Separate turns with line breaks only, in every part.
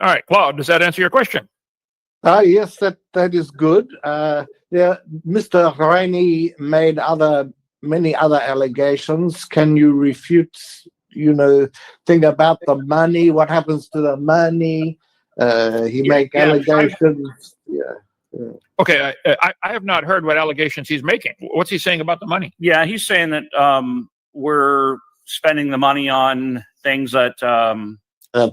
All right, Claude, does that answer your question?
Yes, that is good. Yeah, Mr. Riney made many other allegations. Can you refute, thing about the money? What happens to the money? He make allegations. Yeah.
Okay, I have not heard what allegations he's making. What's he saying about the money?
Yeah, he's saying that we're spending the money on things that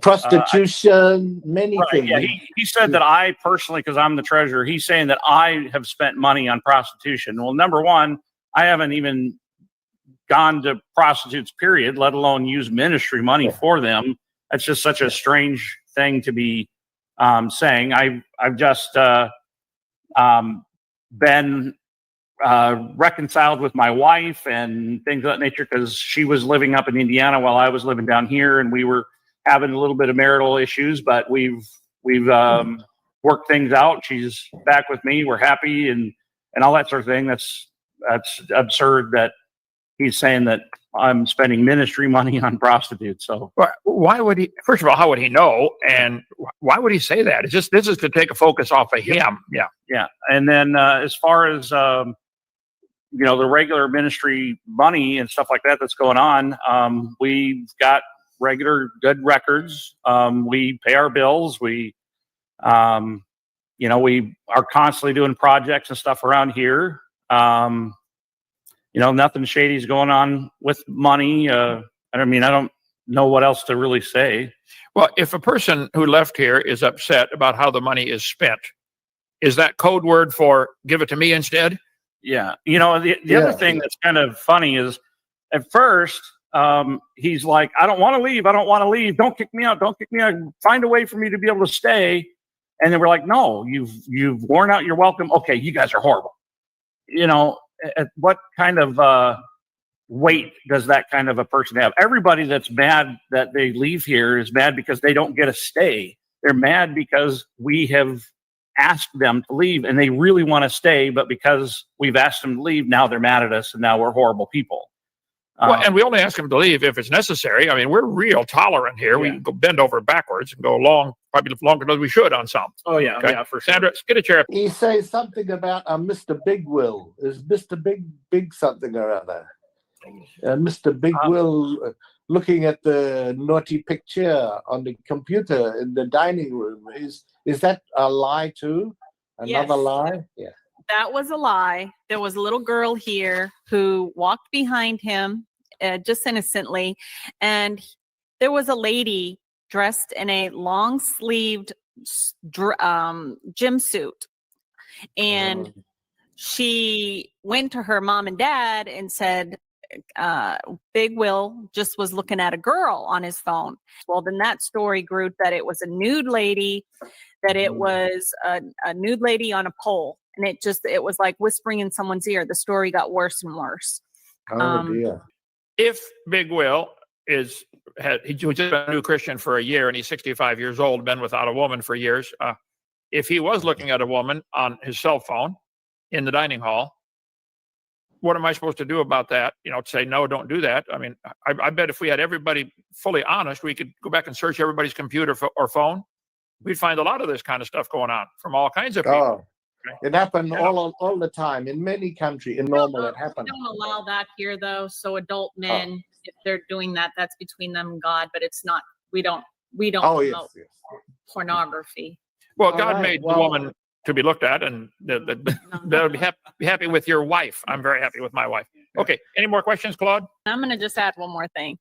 prostitution, many things.
Yeah, he said that I personally, because I'm the treasurer, he's saying that I have spent money on prostitution. Well, number one, I haven't even gone to prostitutes, period, let alone use ministry money for them. That's just such a strange thing to be saying. I've just been reconciled with my wife and things of that nature because she was living up in Indiana while I was living down here, and we were having a little bit of marital issues, but we've worked things out. She's back with me. We're happy and all that sort of thing. That's absurd that he's saying that I'm spending ministry money on prostitutes. So
why would he? First of all, how would he know? And why would he say that? It's just this is to take a focus off of him.
Yeah. And then as far as the regular ministry money and stuff like that that's going on, we've got regular good records. We pay our bills. We are constantly doing projects and stuff around here. Nothing shady's going on with money. I don't know what else to really say.
Well, if a person who left here is upset about how the money is spent, is that code word for give it to me instead?
Yeah. The other thing that's kind of funny is at first, he's like, I don't want to leave. I don't want to leave. Don't kick me out. Don't kick me out. Find a way for me to be able to stay. And then we're like, no, you've worn out your welcome. Okay, you guys are horrible. What kind of weight does that kind of a person have? Everybody that's mad that they leave here is mad because they don't get a stay. They're mad because we have asked them to leave and they really want to stay, but because we've asked them to leave, now they're mad at us and now we're horrible people.
And we only ask them to leave if it's necessary. I mean, we're real tolerant here. We go bend over backwards and go along, probably longer than we should on some.
Oh, yeah.
Okay?
Yeah, for sure.
Sandra, get a chair.
He says something about Mr. Big Will. Is Mr. Big something or other? Mr. Big Will looking at the naughty picture on the computer in the dining room. Is that a lie too? Another lie? Yeah.
That was a lie. There was a little girl here who walked behind him just innocently. And there was a lady dressed in a long-sleeved gym suit. And she went to her mom and dad and said, Big Will just was looking at a girl on his phone. Well, then that story grew that it was a nude lady, that it was a nude lady on a pole. And it was like whispering in someone's ear. The story got worse and worse.
Oh, dear.
If Big Will he's just been a new Christian for a year and he's 65 years old, been without a woman for years. If he was looking at a woman on his cell phone in the dining hall, what am I supposed to do about that? Say, no, don't do that. I mean, I bet if we had everybody fully honest, we could go back and search everybody's computer or phone. We'd find a lot of this kind of stuff going on from all kinds of people.
It happened all the time in many countries. In normal, it happened.
We don't allow that here, though. So adult men, if they're doing that, that's between them and God. But it's not. We don't promote pornography.
Well, God made the woman to be looked at, and they'll be happy with your wife. I'm very happy with my wife. Okay. Any more questions, Claude?
I'm going to just add one more thing.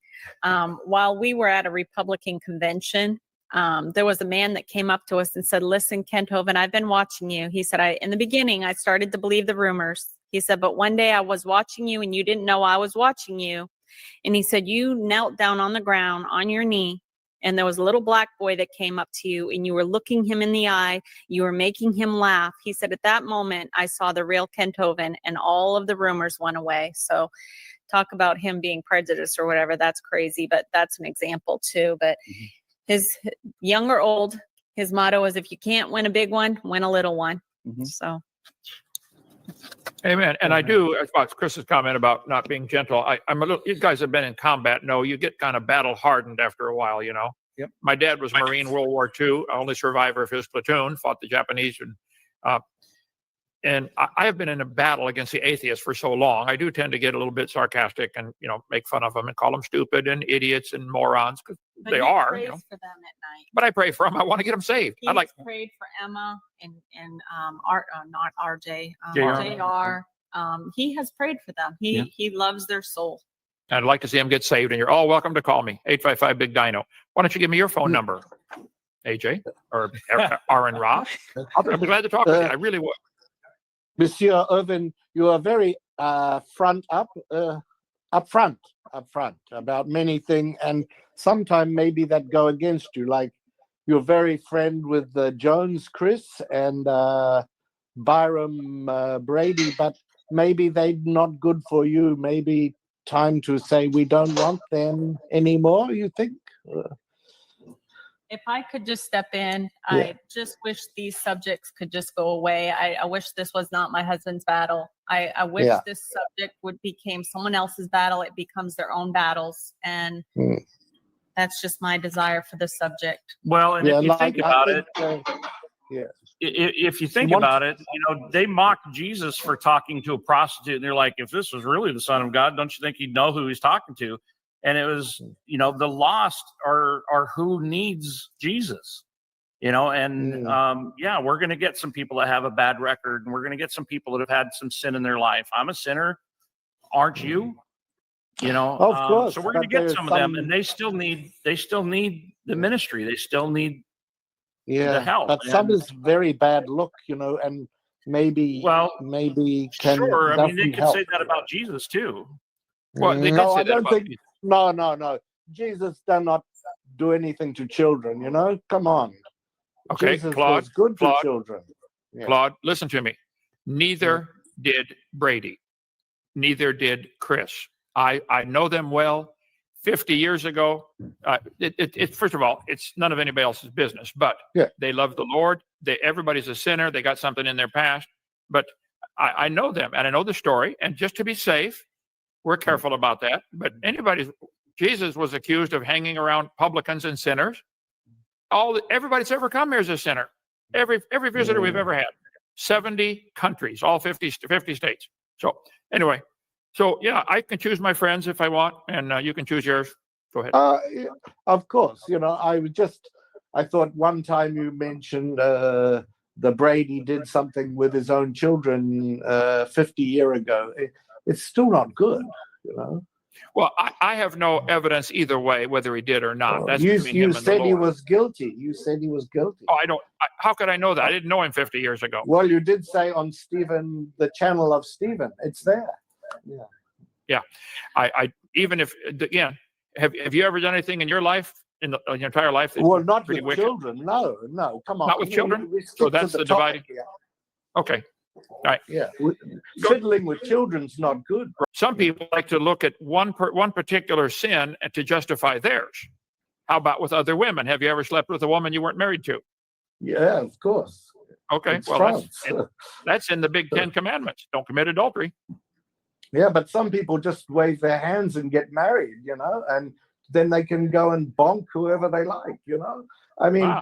While we were at a Republican convention, there was a man that came up to us and said, listen, Kent Hovind, I've been watching you. He said, in the beginning, I started to believe the rumors. He said, but one day I was watching you and you didn't know I was watching you. And he said, you knelt down on the ground on your knee. And there was a little black boy that came up to you and you were looking him in the eye. You were making him laugh. He said, at that moment, I saw the real Kent Hovind and all of the rumors went away. So talk about him being prejudiced or whatever. That's crazy, but that's an example too. But his young or old, his motto is, if you can't win a big one, win a little one. So.
Amen. And I do, as far as Chris's comment about not being gentle, I'm a little, you guys have been in combat. No, you get kind of battle hardened after a while, My dad was Marine World War II, only survivor of his platoon, fought the Japanese. And I have been in a battle against the atheists for so long. I do tend to get a little bit sarcastic and, make fun of them and call them stupid and idiots and morons, because they are.
Prays for them at night.
But I pray for them. I want to get them saved.
He prayed for Emma and not RJ, JR. He has prayed for them. He loves their soul.
I'd like to see them get saved, and you're all welcome to call me, 855 Big Dino. Why don't you give me your phone number, AJ or Aaron Ross? I'll be glad to talk with you. I really would.
Monsieur Hovind, you are very upfront about many things, and sometimes maybe that go against you. Like you're very friend with Jones Chris and Byram Brady, but maybe they're not good for you. Maybe time to say we don't want them anymore, you think?
If I could just step in, I just wish these subjects could just go away. I wish this was not my husband's battle. I wish this subject became someone else's battle. It becomes their own battles. And that's just my desire for this subject.
Well, and if you think about it, if you think about it, they mocked Jesus for talking to a prostitute. And they're like, if this was really the Son of God, don't you think he'd know who he's talking to? And it was, the lost are who needs Jesus, we're going to get some people that have a bad record, and we're going to get some people that have had some sin in their life. I'm a sinner. Aren't you?
Of course.
So we're going to get some of them, and they still need the ministry. They still need the help.
But some is very bad look, and maybe can.
Sure. I mean, they could say that about Jesus too.
Well, they
no,
say
I
that
don't
about
think.
Jesus.
No. Jesus did not do anything to children. Come on.
Okay,
Jesus
Claude.
was good
Claude,
for children. Yeah.
Claude, listen to me. Neither did Brady. Neither did Chris. I know them well. 50 years ago, first of all, it's none of anybody else's business. But they love the Lord. Everybody's a sinner. They got something in their past. But I know them, and I know the story. And just to be safe, we're careful about that. But Jesus was accused of hanging around publicans and sinners. Everybody that's ever come here is a sinner. Every visitor we've ever had. 70 countries, all 50 states. So anyway, I can choose my friends if I want, and you can choose yours. Go ahead.
Of course. I thought one time you mentioned the Brady did something with his own children 50 years ago. It's still not good,
Well, I have no evidence either way, whether he did or not. That's
you
between him and the
said
Lord.
he was guilty. You said he was guilty.
Oh, how could I know that? I didn't know him 50 years ago.
Well, you did say on Stephen, the channel of Stephen. It's there.
Yeah. I even if again, have you ever done anything in your life, in your entire life?
Well, not with
wicked?
Children. No. Come on.
Not with children. So that's the dividing. Okay. All right.
Yeah. Fiddling with children's not good.
Some people like to look at one particular sin and to justify theirs. How about with other women? Have you ever slept with a woman you weren't married to?
Yeah, of course.
Okay.
It's
Well, that's in the Big Ten Commandments. Don't commit adultery.
Yeah, but some people just wave their hands and get married, and then they can go and bonk whoever they like, I mean,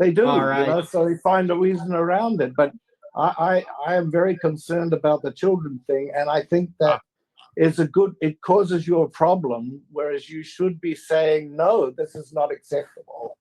they do,
Right.
So they find a reason around it. But I am very concerned about the children thing, and I think that it causes you a problem, whereas you should be saying, no, this is not acceptable.